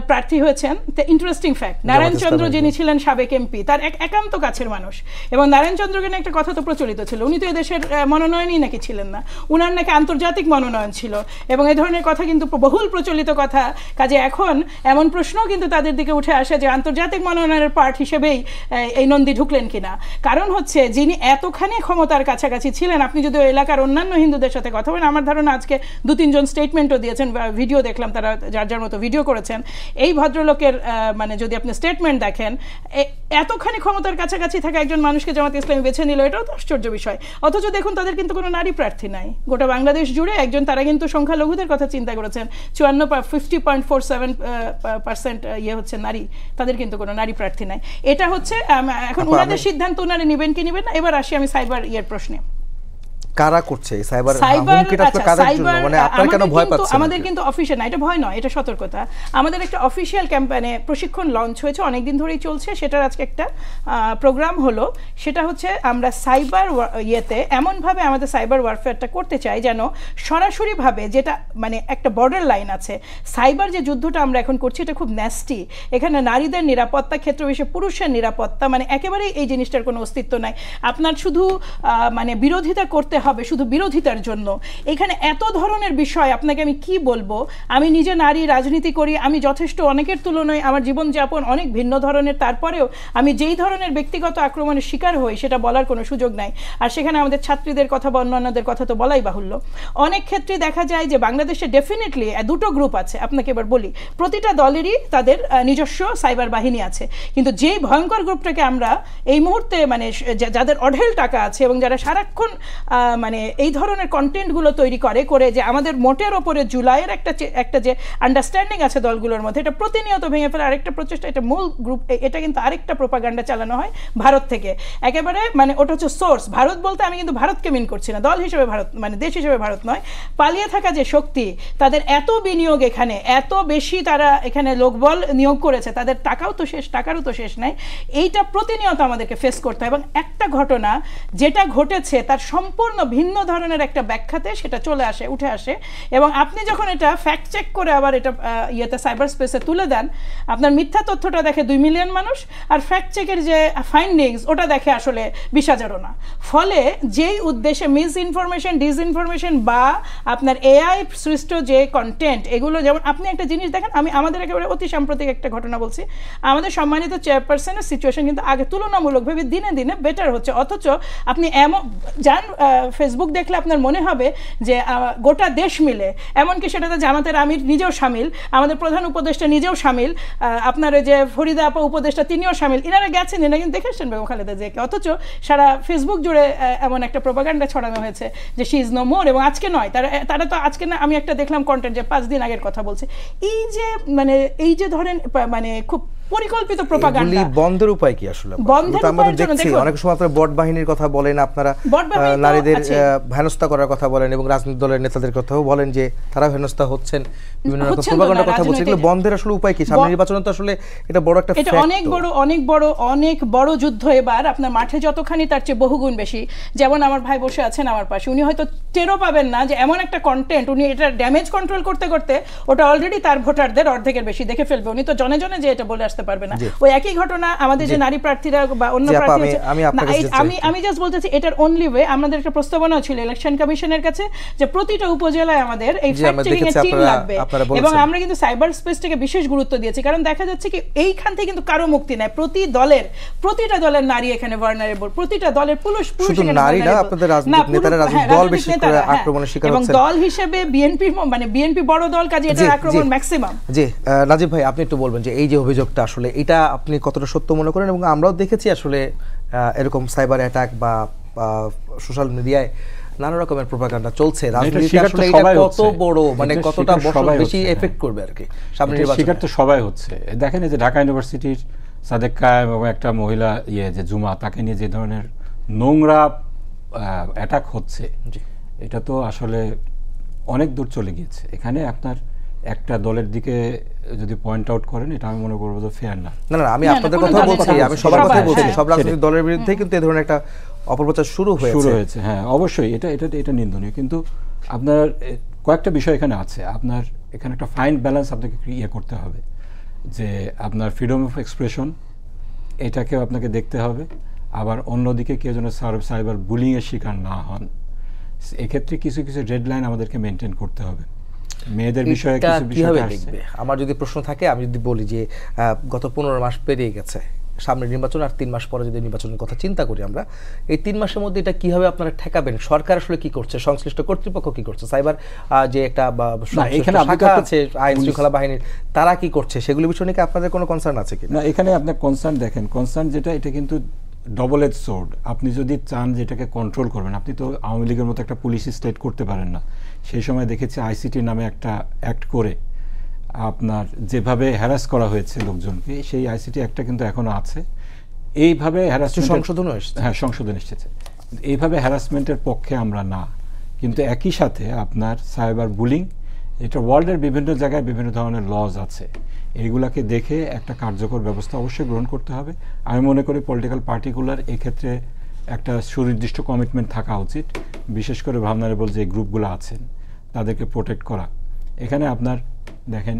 প্রার্থী হয়েছেন, ইন্টারেস্টিং ফ্যাক্ট, নারায়ণ চন্দ্র যিনি ছিলেন সাবেক এমপি, তার একান্ত কাছের মানুষ। এবং নারায়ণ চন্দ্রকে নিয়ে একটা কথা তো প্রচলিত ছিল, উনি তো এদেশের মনোনয়নই নাকি ছিলেন না, উনার নাকি আন্তর্জাতিক মনোনয়ন ছিল, এবং এই ধরনের কথা কিন্তু বহুল প্রচলিত কথা। কাজে এখন এমন প্রশ্নও কিন্তু তাদের দিকে উঠে আসে যে আন্তর্জাতিক মনোনয়নের পার্ট হিসেবেই এই নন্দী ঢুকলেন কিনা। কারণ হচ্ছে যিনি এতখানি ক্ষমতার কাছাকাছি ছিলেন, আপনি যদি ওই এলাকার অন্যান্য হিন্দুদের সাথে কথা বলেন, আমার ধারণা আজকে 2-3 জন স্টেটমেন্টও দিয়েছেন, ভিডিও দেখলাম, তারা যার মতো ভিডিও করেছেন। এই ভদ্রলোকের মানে যদি আপনি স্টেটমেন্ট দেখেন, এতখানি ক্ষমতার কাছাকাছি থাকা একজন মানুষকে জামাত ইসলামী বেছে নিল, এটাও তো আশ্চর্য বিষয়। অথচ দেখুন তাদের কিন্তু কোনো নারী প্রার্থী নাই গোটা বাংলাদেশ জুড়ে। একজন, তারা কিন্তু সংখ্যালঘুদের কথা চিন্তা করেছেন, 50.47% ইয়ে হচ্ছে নারী, তাদের কিন্তু কোনো নারী প্রার্থী নাই। এটা হচ্ছে এখন ওনাদের সিদ্ধান্ত, ওনারা নেবেন কি নেবেন না। এবার আসি আমি সাইবার ইয়ের প্রশ্নে। কারা করছে সাইবার হুমকিটা? কাদের জন্য? মানে আপনারা কেন ভয় পাচ্ছেন? আমাদের কিন্তু অফিসিয়াল না, এটা ভয় নয়, এটা সতর্কতা। আমাদের একটা অফিসিয়াল ক্যাম্পেইনে প্রশিক্ষণ লঞ্চ হয়েছে, অনেকদিন ধরেই চলছে। সেটার আজকে একটা প্রোগ্রাম হলো, সেটা হচ্ছে আমরা সাইবার ইয়েতে এমনভাবে আমাদের সাইবার ওয়ারফেয়ারটা করতে চাই যেন সরাসরিভাবে, যেটা মানে একটা বর্ডার লাইন আছে, সাইবার যে যুদ্ধটা আমরা এখন করছি এটা খুব ন্যাস্টি। এখানে নারীদের নিরাপত্তা ক্ষেত্র বিষয়ে পুরুষের নিরাপত্তা, মানে একেবারেই এই জিনিসটার কোনো অস্তিত্ব নাই। আপনার শুধু মানে বিরোধিতা করতে হবে শুধু বিরোধিতার জন্য। এখানে এত ধরনের বিষয়, আপনাকে আমি কি বলবো, আমি নিজে নারী, রাজনীতি করি, আমি যথেষ্ট অনেকের তুলনায় আমার জীবনযাপন অনেক ভিন্ন ধরনের, তারপরেও আমি যেই ধরনের ব্যক্তিগত আক্রমণের শিকার হই সেটা বলার কোনো সুযোগ নাই। আর সেখানে আমাদের ছাত্রীদের কথা বা অন্যান্যদের কথা তো বলাই বাহুল্য। অনেক ক্ষেত্রে দেখা যায় যে বাংলাদেশে ডেফিনেটলি দুটো গ্রুপ আছে। আপনাকে এবার বলি, প্রতিটা দলেরই তাদের নিজস্ব সাইবার বাহিনী আছে, কিন্তু যেই ভয়ঙ্কর গ্রুপটাকে আমরা এই মুহূর্তে মানে যাদের অঢেল টাকা আছে এবং যারা সারাক্ষণ মানে এই ধরনের কন্টেন্টগুলো তৈরি করে যে আমাদের মোটের ওপরে জুলাইয়ের একটা যে আন্ডারস্ট্যান্ডিং আছে দলগুলোর মধ্যে, এটা প্রতিনিয়ত ভেঙে ফেলার আরেকটা প্রচেষ্টা। এটা মূল গ্রুপ, এটা কিন্তু আরেকটা প্রোপাগান্ডা চালানো হয় ভারত থেকে একেবারে, মানে ওটা হচ্ছে সোর্স। ভারত বলতে আমি কিন্তু ভারতকে মিন করছি না, দল হিসেবে ভারত, মানে দেশ হিসেবে ভারত নয়। পালিয়ে থাকা যে শক্তি, তাদের এত বিনিয়োগ, এখানে এত বেশি তারা এখানে লোকবল নিয়োগ করেছে, তাদের টাকাও তো শেষ, টাকারও তো শেষ নাই। এইটা প্রতিনিয়ত আমাদেরকে ফেস করতে হয় এবং একটা ঘটনা যেটা ঘটেছে তার সম্পূর্ণ ভিন্ন ধরনের একটা ব্যাখ্যাতে সেটা উঠে আসে এবং আপনি যখন এটা ফ্যাক্ট চেক করে আবার এটা ইয়েতে সাইবার স্পেসে তুলে দেন, আপনার মিথ্যা তথ্যটা দেখে 2 মিলিয়ন মানুষ, আর ফ্যাক্ট চেকের যে ফাইন্ডিংস ওটা দেখে আসলে 20,000ও না। ফলে যেই উদ্দেশ্যে মিস ইনফরমেশন, ডিসইনফরমেশন বা আপনার এআই সৃষ্ট যে কন্টেন্ট, এগুলো যেমন আপনি একটা জিনিস দেখেন, আমি আমাদের একেবারে অতি সাম্প্রতিক একটা ঘটনা বলছি, আমাদের সম্মানিত চেয়ারপারসনের সিচুয়েশন কিন্তু আগে তুলনামূলকভাবে দিনে দিনে বেটার হচ্ছে। অথচ আপনি এমন যান ফেসবুক দেখলে আপনার মনে হবে যে গোটা দেশ মিলে, এমনকি সেটাতে জামাতের আমির নিজেও সামিল, আমাদের প্রধান উপদেষ্টা নিজেও সামিল, আপনার যে ফরিদা আপা উপদেষ্টা তিনিও সামিল, ইনারা গেছেন, এনারা কিন্তু দেখেছেন বেগম খালেদা জিয়াকে। অথচ সারা ফেসবুক জুড়ে এমন একটা প্রোপাগান্ডা ছড়ানো হয়েছে যে শি ইজ নো মোর, এবং আজকে নয়, তারা তো আজকে না, আমি একটা দেখলাম কন্টেন্ট যে 5 দিন আগের কথা বলছে। এই যে মানে এই যে ধরেন মানে খুব পরিকল্পিত প্রোপাগান্ডা। বন্ধের উপায় কি আসলে? বন্ধের আমরা দেখছি অনেক সময় আপনারা বট বাহিনীর কথা বলেন, আপনারা নারীদের হেনস্থা করার কথা বলেন এবং রাজনৈতিক দলের নেতাদের কথাও বলেন যে তারা হেনস্থা হচ্ছেন, বিভিন্ন রকম প্রোপাগান্ডার কথা বলছেন। এগুলো বন্ধের আসলে উপায় কি? সামনে নির্বাচন তো আসলে এটা বড় একটা এটা অনেক বড় যুদ্ধ। এবার আপনার মাঠে যতখানি তার চেয়ে বহুগুণ বেশি। যেমন আমার ভাই বসে আছেন আমার পাশে, উনি হয়তো টেরও পাবেন না যে এমন একটা কন্টেন্ট, উনি এটা ড্যামেজ কন্ট্রোল করতে করতে ওটা অলরেডি তার ভোটারদের অর্ধেকের বেশি দেখে ফেলবে। উনি তো জনে জনে যে এটা বলে আসতে পারবে না। ওই একই ঘটনা আমাদের যে নারী প্রার্থীরা বা অন্য প্রার্থী, আমি জাস্ট বলতেছি এটার অনলি ওয়ে, আমাদের একটা প্রস্তাবনা ছিল ইলেকশন কমিশনের কাছে যে প্রতিটা উপজেলায় আমাদের এই ফ্যাক্ট চেকিং এর টিম লাগবে, এবং আমরা কিন্তু সাইবার স্পেসটাকে বিশেষ গুরুত্ব দিয়েছি। কারণ দেখা যাচ্ছে কি এইখান থেকে কিন্তু কারো মুক্তি নাই। প্রতিটা দলের নারী এখানে ভালনারেবল, প্রতিটা দলের পুরুষ নারীরা আপনাদের রাজনৈতিক নেতারা রাজনৈতিক দল বেশি করে আক্রমণের শিকার হচ্ছেন, এবং দল হিসেবে বিএনপি বড় দল, কাজে এটা আক্রমণ ম্যাক্সিমাম। জি নাজিব ভাই, আপনি একটু বলবেন যে এই যে অভিযোগটা আসলে এটা আপনি কতটা সত্য মনে করেন? এবং আমরাও দেখেছি আসলে এরকম সাইবার অ্যাটাক বা সোশ্যাল মিডিয়ায় নানা রকমের প্রোপাগান্ডা চলছে। রাজনীতিতে আসলে এটা কত বড়, মানে কতটা বেশি এফেক্ট করবে আর কি সামনে নির্বাচন? শিকার তো সবাই হচ্ছে। দেখেন এই যে ঢাকা ইউনিভার্সিটির সাদেক কায়েম এবং একটা মহিলা যে জুমা, তাকে নিয়ে যে ধরনের নোংরা অ্যাটাক হচ্ছে, এটা তো আসলে অনেক দূর চলে গিয়েছে। এখানে আপনার একটা দলের দিকে যদি পয়েন্ট আউট করেন, এটা আমি মনে করবো যে ফেয়ার না। না আমি আপনাদের কথা বলছি, আমি সবার কথা বলছি। সব রাজনৈতিক দলের বিরুদ্ধে কিন্তু এই ধরনের একটা অপপ্রচার শুরু হয়েছে। হ্যাঁ অবশ্যই এটা নিন্দনীয়। কিন্তু আপনার কয়েকটা বিষয় এখানে আছে। আপনার এখানে একটা ফাইন ব্যালেন্স আপনাকে করতে হবে, যে আপনার ফ্রিডম অফ এক্সপ্রেশন এটাকেও আপনাকে দেখতে হবে, আবার অন্যদিকে কেউ যেন সাইবার বুলিং এর শিকার না হন। এক্ষেত্রে কিছু কিছু ডেডলাইন আমাদেরকে মেনটেন করতে হবে। মেয়েদের বিষয়ে কিছু বিষয় আসছে। আমার যদি প্রশ্ন থাকে, আমি যদি বলি যে গত 15 মাস পেরিয়ে গেছে, সামনে নির্বাচন আর 3 মাস পরে যদি নির্বাচনের কথা চিন্তা করি আমরা, এই 3 মাসের মধ্যে এটা কিভাবে আপনারা ঠেকাবেন? সরকার আসলে কি করছে, সংশ্লিষ্ট কর্তৃপক্ষ কি করছে, সাইবার যে একটা শাখা আছে আইন শৃঙ্খলা বাহিনীর, তারা কি করছে, সেগুলো বিষয় নিয়ে আপনাদের কোনো কনসার্ন আছে কি না? এখানে আপনার কনসার্ন দেখেন, কনসার্ন যেটা, এটা কিন্তু ডবল এজ সোর্ড। আপনি যদি চান যেটাকে কন্ট্রোল করবেন, আপনি তো আওয়ামী লীগের মতো একটা পুলিশ স্টেট করতে পারেন না। সেই সময় দেখেছি আইসিটি নামে একটা অ্যাক্ট করে আপনার যেভাবে হ্যারাস করা হয়েছে লোকজনকে, সেই আইসিটি অ্যাক্টটা কিন্তু এখনো আছে। এইভাবে সংশোধন এসেছে। এইভাবে হ্যারাসমেন্টের পক্ষে আমরা না, কিন্তু একই সাথে আপনার সাইবার বুলিং, এটা ওয়ার্ল্ডের বিভিন্ন জায়গায় বিভিন্ন ধরনের লজ আছে। এইগুলাকে দেখে একটা কার্যকর ব্যবস্থা অবশ্যই গ্রহণ করতে হবে। আমি মনে করি পলিটিক্যাল পার্টিকুলার এক্ষেত্রে একটা সুনির্দিষ্ট কমিটমেন্ট থাকা উচিত, বিশেষ করে ভালনারেবল যে গ্রুপগুলো আছেন তাদেরকে প্রোটেক্ট করা। এখানে আপনার দেখেন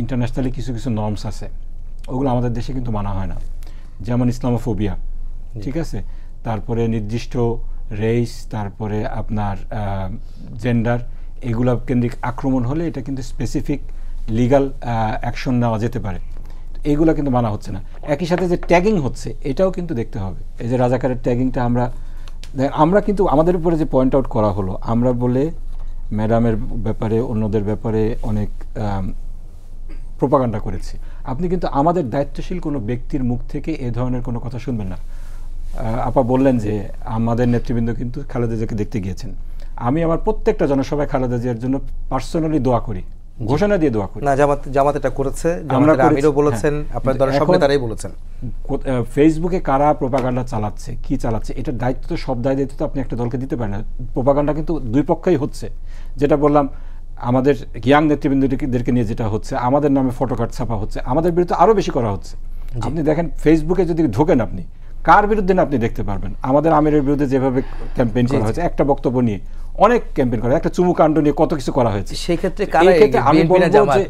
ইন্টারন্যাশনালি কিছু কিছু নর্মস আছে, ওগুলো আমাদের দেশে কিন্তু মানা হয় না। যেমন ইসলামোফোবিয়া, ঠিক আছে, তারপরে নির্দিষ্ট রেস, তারপরে আপনার জেন্ডার, এগুলো কেন্দ্রিক আক্রমণ হলে এটা কিন্তু স্পেসিফিক লিগাল অ্যাকশন নেওয়া যেতে পারে। এইগুলো কিন্তু মানা হচ্ছে না। একই সাথে যে ট্যাগিং হচ্ছে, এটাও কিন্তু দেখতে হবে। এই যে রাজাকারের ট্যাগিংটা আমরা কিন্তু আমাদের উপরে যে পয়েন্ট আউট করা হলো, আমরা বলে ম্যাডামের ব্যাপারে অন্যদের ব্যাপারে অনেক প্রোপাগান্ডা করেছি। আপনি কিন্তু আমাদের দায়িত্বশীল কোনো ব্যক্তির মুখ থেকে এ ধরনের কোনো কথা শুনবেন না। আপা বললেন যে আমাদের নেতৃবৃন্দ কিন্তু খালেদা জিয়াকে দেখতে গিয়েছেন। আমি আমার প্রত্যেকটা জনসভায় খালেদা জিয়ার জন্য পার্সোনালি দোয়া করি, ঘোষণা দিয়ে দোয়া করি। না, জামাত এটা করেছে, আমিরও বলেছেন, আপনার দলের সব নেতারাই বলেছেন। ফেসবুকে কারা প্রোপাগান্ডা চালাচ্ছে, কি চালাচ্ছে, এটার দায়িত্ব তো সব দায়িত্ব তো আপনি একটা দলকে দিতে পারেন না। প্রোপাগান্ডা কিন্তু দুই পক্ষেই হচ্ছে। যেটা বললাম, আমাদের ইয়াং নেতৃবৃন্দদেরকে নিয়ে যেটা হচ্ছে, আমাদের নামে ফটোকার্ড ছাপা হচ্ছে, আমাদের বিরুদ্ধে আরো বেশি করা হচ্ছে। আপনি দেখেন ফেসবুকে যদি ঢোকেন, আপনি কার বিরুদ্ধে না আপনি দেখতে পারবেন। আমাদের আমিরের বিরুদ্ধে যেভাবে ক্যাম্পেইন করা হয়েছে, একটা বক্তব্য নিয়ে অনেক ক্যাম্পেইন করা, একটা চুমু কাণ্ড নিয়ে কত কিছু করা হয়েছে। সেই ক্ষেত্রে আমি বলবো যে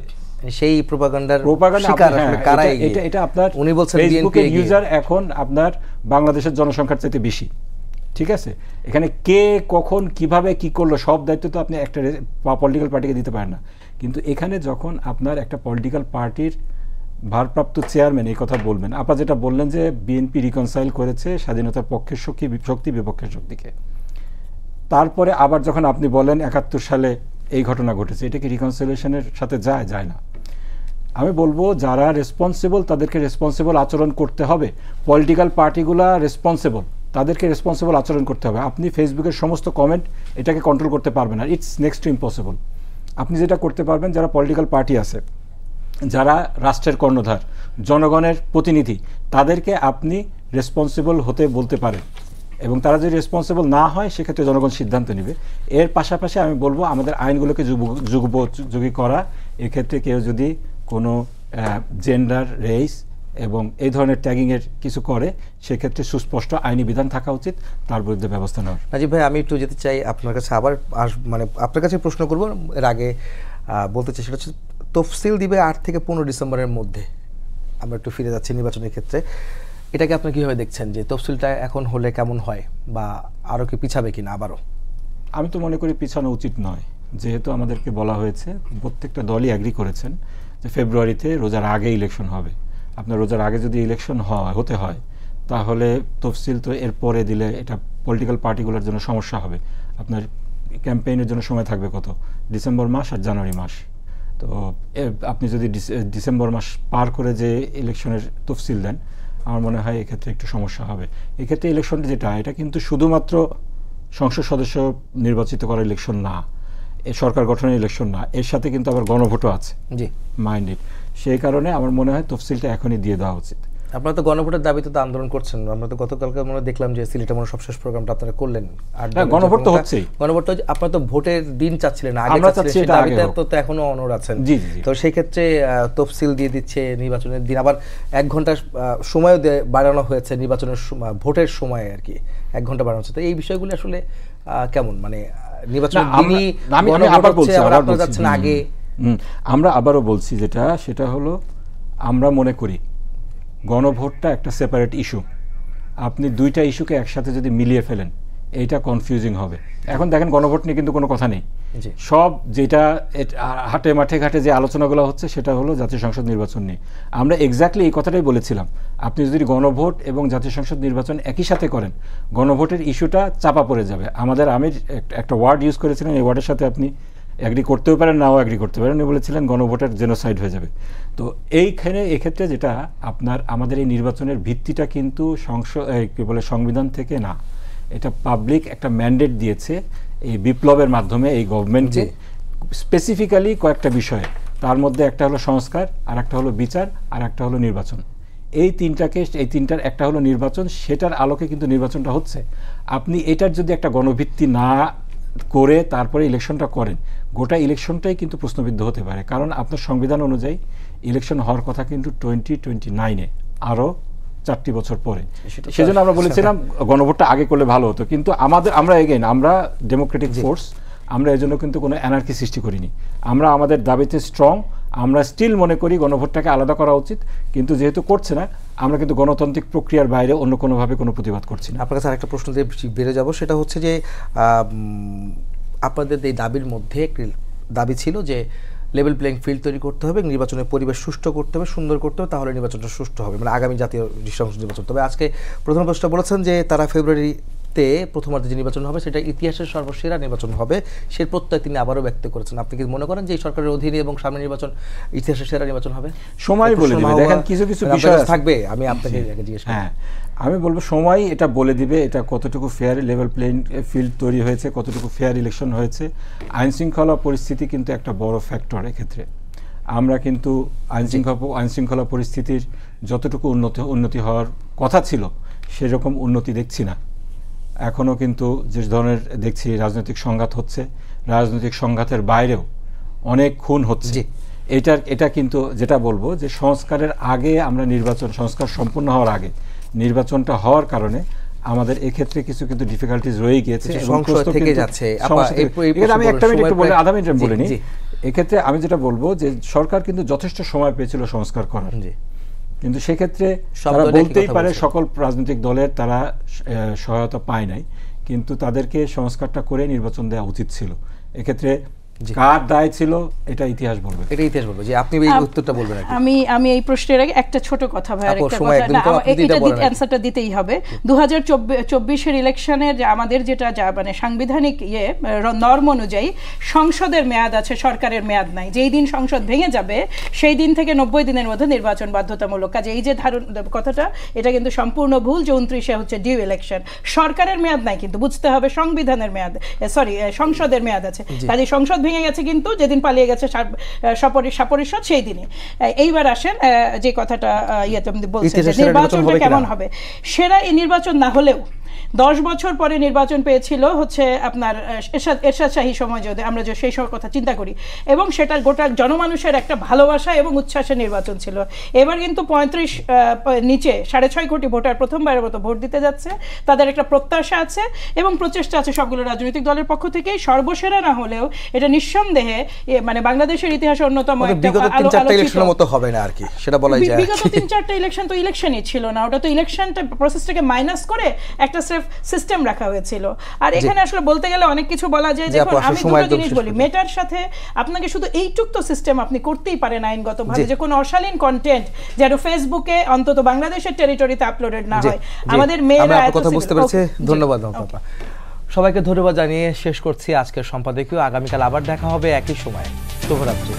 সেই প্রোপাগান্ডার শিকার আসলে কারা? এটা আপনার উনি বলছেন ফেসবুকের ইউজার এখন আপনার বাংলাদেশের জনসংখ্যার চাইতে বেশি, ঠিক আছে। এখানে কে কখন কিভাবে কি করলো, সব দায়িত্ব তো আপনি একটা পলিটিক্যাল পার্টিকে দিতে পারেন না। কিন্তু এখানে যখন আপনার একটা পলিটিক্যাল পার্টির ভারপ্রাপ্ত চেয়ারম্যান এই কথা বলবেন, আপনারা যেটা বললেন যে বিএনপি রিকনসাইল করেছে স্বাধীনতার পক্ষের শক্তি বিপক্ষের শক্তিকে, তারপরে আবার যখন আপনি বলেন ৭১ সালে এই ঘটনা ঘটেছে, এটা কি রিকনসিলিয়েশনের সাথে যায় না? আমি বলবো যারা রেসপন্সিবল তাদেরকে রেসপন্সিবল আচরণ করতে হবে। পলিটিক্যাল পার্টিগুলা রেসপন্সিবল, তাদেরকে রেসপন্সিবল আচরণ করতে হবে। আপনি ফেসবুকের সমস্ত কমেন্ট এটাকে কন্ট্রোল করতে পারবেন না, ইটস নেক্সট টু ইম্পসিবল। আপনি যেটা করতে পারবেন, যারা পলিটিক্যাল পার্টি আছে যারা রাষ্ট্রের কর্ণধার, জনগণের প্রতিনিধি, তাদেরকে আপনি রেসপন্সিবল হতে বলতে পারেন, এবং তারা যদি রেসপন্সিবল না হয় সেক্ষেত্রে জনগণ সিদ্ধান্ত নেবে। এর পাশাপাশি আমি বলবো আমাদের আইনগুলোকে যুগোপযোগী করা, এক্ষেত্রে কেউ যদি কোনো জেন্ডার, রেস এবং এই ধরনের ট্যাগিংয়ের কিছু করে সেক্ষেত্রে সুস্পষ্ট আইনি বিধান থাকা উচিত, তার বিরুদ্ধে ব্যবস্থা নেওয়ার। নাজিব ভাই, আমি একটু যেতে চাই আপনার কাছে, আবার মানে আপনার কাছে প্রশ্ন করব, এর আগে বলতে চাই সেটা হচ্ছে তফসিল দিবে 8 থেকে 15 ডিসেম্বরের মধ্যে। আমরা একটু ফিরে যাচ্ছি নির্বাচনের ক্ষেত্রে, এটাকে আপনি কীভাবে দেখছেন যে তফসিলটা এখন হলে কেমন হয়, বা আরও কি পিছাবে কিনা আবারও? আমি তো মনে করি পিছানো উচিত নয়, যেহেতু আমাদেরকে বলা হয়েছে, প্রত্যেকটা দলই অ্যাগ্রি করেছেন যে ফেব্রুয়ারিতে রোজার আগে ইলেকশন হবে। আপনার রোজার আগে যদি ইলেকশন হতে হয় তাহলে তফসিল তো এর পরে দিলে এটা পলিটিক্যাল পার্টিগুলোর জন্য সমস্যা হবে। আপনার ক্যাম্পেইনের জন্য সময় থাকবে কত? ডিসেম্বর মাস আর জানুয়ারি মাস। তো আপনি যদি ডিসেম্বর মাস পার করে যে ইলেকশনের তফসিল দেন, আমার মনে হয় এক্ষেত্রে একটু সমস্যা হবে। এক্ষেত্রে ইলেকশনটা যেটা, এটা কিন্তু শুধুমাত্র সংসদ সদস্য নির্বাচিত করার ইলেকশন না, সরকার গঠনের ইলেকশন না, এর সাথে কিন্তু আবার গণভোটও আছে। জি, মাইন্ডেড। সেই কারণে আমার মনে হয় তফসিলটা এখনই দিয়ে দেওয়া উচিত। আপনারা তো গণভোটের দাবিতে তো আন্দোলন করছেন। আমরা তো গতকালকে মনে দেখলাম যে সিলেটে মনে সবশেষ প্রোগ্রামটা আপনারা করলেন। আর গণভোট তো হচ্ছেই, গণভোটটা আপনারা তো ভোটের দিন চাচ্ছিলেন, আগে চাচ্ছিলেন, দাবিতে তো এখনো অনড় আছেন। তো সেই ক্ষেত্রে তফসিল দিয়ে দিচ্ছে নির্বাচনের দিন, আবার 1 ঘন্টা সময়ও বাড়ানো হয়েছে নির্বাচনের ভোটের সময় আর কি, 1 ঘন্টা বাড়ানো হচ্ছে। তো এই বিষয়গুলো আসলে কেমন, মানে নির্বাচনের দিনই আবার বলছি, আপনারা যাচ্ছেন আগে। আমরা আবারও বলছি যেটা, সেটা হলো আমরা মনে করি গণভোটটা একটা সেপারেট ইস্যু। আপনি 2টা ইস্যুকে একসাথে যদি মিলিয়ে ফেলেন এইটা কনফিউজিং হবে। এখন দেখেন গণভোট নিয়ে কিন্তু কোনো কথা নেই, সব যেটা হাটে মাঠে ঘাটে যে আলোচনাগুলো হচ্ছে সেটা হলো জাতীয় সংসদ নির্বাচন নিয়ে। আমরা এক্স্যাক্টলি এই কথাটাই বলেছিলাম, আপনি যদি গণভোট এবং জাতীয় সংসদ নির্বাচন একই সাথে করেন, গণভোটের ইস্যুটা চাপা পড়ে যাবে। আমি একটা ওয়ার্ড ইউজ করেছিলাম, এই ওয়ার্ডের সাথে আপনি অ্যাগ্রি করতেও পারেন, নাও অ্যাগ্রি করতে পারেন। উনি বলেছিলেন গণভোটের জেনোসাইড হয়ে যাবে। তো এক্ষেত্রে যেটা আমাদের এই নির্বাচনের ভিত্তিটা কিন্তু সংবিধান থেকে না, এটা পাবলিক একটা ম্যান্ডেট দিয়েছে এই বিপ্লবের মাধ্যমে এই গভর্নমেন্টকে, স্পেসিফিক্যালি কয়েকটা বিষয়ে। তার মধ্যে একটা হলো সংস্কার, আর একটা হলো বিচার, আর একটা হলো নির্বাচন। এই তিনটার একটা হলো নির্বাচন, সেটার আলোকে কিন্তু নির্বাচনটা হচ্ছে। আপনি এটার যদি একটা গণভিত্তি না করে তারপরে ইলেকশনটা করেন, গোটা ইলেকশনটাই কিন্তু প্রশ্নবিদ্ধ হতে পারে। কারণ আপনার সংবিধান অনুযায়ী ইলেকশন হওয়ার কথা কিন্তু 2029-এ, আরও 4টি বছর পরে। সেজন্য আমরা বলেছিলাম গণভোটটা আগে করলে ভালো হতো। কিন্তু আমরা ডেমোক্রেটিক ফোর্স, আমরা এজন্য কিন্তু কোনো অ্যানার্কি সৃষ্টি করিনি। আমরা আমাদের দাবিতে স্ট্রং, আমরা স্টিল মনে করি গণভোটটাকে আলাদা করা উচিত। কিন্তু যেহেতু করছে না, আমরা কিন্তু গণতান্ত্রিক প্রক্রিয়ার বাইরে অন্য কোনোভাবে কোনো প্রতিবাদ করছি না। আপনার কাছে আরেকটা প্রশ্ন দিয়ে বেড়ে যাব, সেটা হচ্ছে যে আপনাদের এই দাবির মধ্যে একটি দাবি ছিল যে লেভেল প্লেইং ফিল্ড তৈরি করতে হবে, নির্বাচনের পরিবেশ সুষ্ঠু করতে হবে, সুন্দর করতে হবে, তাহলে নির্বাচনটা সুষ্ঠু হবে, মানে আগামী জাতীয় সংসদ নির্বাচন। তবে আজকে প্রথম প্রশ্ন বলেছেন যে তারা ফেব্রুয়ারিতে প্রথমার্ধে যে নির্বাচন হবে সেটা ইতিহাসের সর্বসেরা নির্বাচন হবে, সে প্রত্যয় তিনি আবারও ব্যক্ত করেছেন। আপনি কি মনে করেন যে এই সরকারের অধীনে এবং সামনে নির্বাচন ইতিহাসের সেরা নির্বাচন হবে? সময় বলে দিবে। দেখেন কিছু বিষয় থাকবে, আমি আপনাকে জিজ্ঞেস করি। আমি বলবো সময় এটা বলে দিবে এটা কতটুকু ফেয়ার লেভেল প্লেইং ফিল্ড তৈরি হয়েছে, কতটুকু ফেয়ার ইলেকশন হয়েছে। আইন শৃঙ্খলা পরিস্থিতি কিন্তু একটা বড় ফ্যাক্টর এক্ষেত্রে। আমরা কিন্তু আইন শৃঙ্খলা পরিস্থিতির যতটুকু উন্নতি হওয়ার কথা ছিল সেরকম উন্নতি দেখছি না। এখনও কিন্তু যে ধরনের দেখছি রাজনৈতিক সংঘাত হচ্ছে, রাজনৈতিক সংঘাতের বাইরেও অনেক খুন হচ্ছে। এটা কিন্তু যেটা বলবো যে সংস্কারের আগে আমরা সংস্কার সম্পূর্ণ হওয়ার আগে নির্বাচনটা হওয়ার কারণে আমাদের এক্ষেত্রে কিছু কিন্তু ডিফিকাল্টিজ রয়ে গিয়েছে। আমি একটা মিনিট একটু বলে, আধা মিনিট বলে নিই। এক্ষেত্রে আমি যেটা বলবো যে সরকার কিন্তু যথেষ্ট সময় পেয়েছিল সংস্কার করার, কিন্তু সেক্ষেত্রে তারা বলতেই পারে সকল রাজনৈতিক দলের তারা সহায়তা পায় নাই, কিন্তু তাদেরকে সংস্কারটা করে নির্বাচন দেওয়া উচিত ছিল। এক্ষেত্রে কার দায় ছিল এটা ইতিহাস বলবে, যে আপনি এই উত্তরটা বলবেন। আমি এই প্রশ্নের আগে একটা ছোট কথা ভাই, এটা অ্যানসারটা দিতেই হবে। 2024-এর ইলেকশনের আমাদের যেটা মানে সাংবিধানিক নর্ম অনুযায়ী সংসদের মেয়াদ আছে, সরকারের মেয়াদ নাই। যেই দিন সংসদ ভেঙে যাবে সেই দিন থেকে 90 দিনের মধ্যে নির্বাচন বাধ্যতামূলক। কাজে এই যে কথাটা, এটা কিন্তু সম্পূর্ণ ভুল যে 29-এ হচ্ছে ডিউ ইলেকশন। সরকারের মেয়াদ নাই, কিন্তু বুঝতে হবে সংবিধানের মেয়াদ, সংসদের মেয়াদ আছে। কাজে সংসদ ভেঙে গেছে কিন্তু যেদিন পালিয়ে গেছে সাপরিষদ সেই দিনই। এইবার আসেন যে কথাটা ইয়েতে বলছেন যে নির্বাচনটা কেমন হবে। সেরা এই নির্বাচন না হলেও 10 বছর পরে নির্বাচন পেয়েছিল হচ্ছে আপনার এরশাদ শাহী সময়, যদি আমরা যে সেই সব কথা চিন্তা করি, এবং সেটা গোটা জনমানুষের একটা ভালোবাসা এবং উচ্ছ্বাসের নির্বাচন ছিল। এবার কিন্তু 35 নিচে 6.5 কোটি ভোটার প্রথমবারের মতো ভোট দিতে যাচ্ছে, তাদের একটা প্রত্যাশা আছে এবং প্রচেষ্টা আছে সবগুলো রাজনৈতিক দলের পক্ষ থেকেই। সর্বসেরা না হলেও এটা নিঃসন্দেহে মানে বাংলাদেশের ইতিহাসে অন্যতম বিগত 3-4টা ইলেকশনের মতো হবে না আর কি, সেটা বলাই যায়। বিগত 3-4টা ইলেকশন তো ইলেকশনই ছিল না, ওটা তো ইলেকশনটা প্রসেসটাকে মাইনাস করে একটা সিস্টেম রাখা হয়েছিল। আর এখানে আসলে বলতে গেলে অনেক কিছু বলা যায়। দেখুন আমি দুটো জিনিস বলি, মেটার সাথে আপনাকে শুধু এইটুক তো সিস্টেম আপনি করতেই পারেন আইনগতভাবে, যে কোনো অশালীন কন্টেন্ট যেন ফেসবুকে অন্তত বাংলাদেশের টেরিটরিতে আপলোডেড না হয়। আমাদের মেয়েরা কথা বুঝতে পেরেছে। ধন্যবাদ আপা। সবাইকে ধন্যবাদ জানিয়ে শেষ করছি আজকের সম্পাদকীয়। আগামীকাল আবার দেখা হবে একই সময়ে। শুভরাত্রি।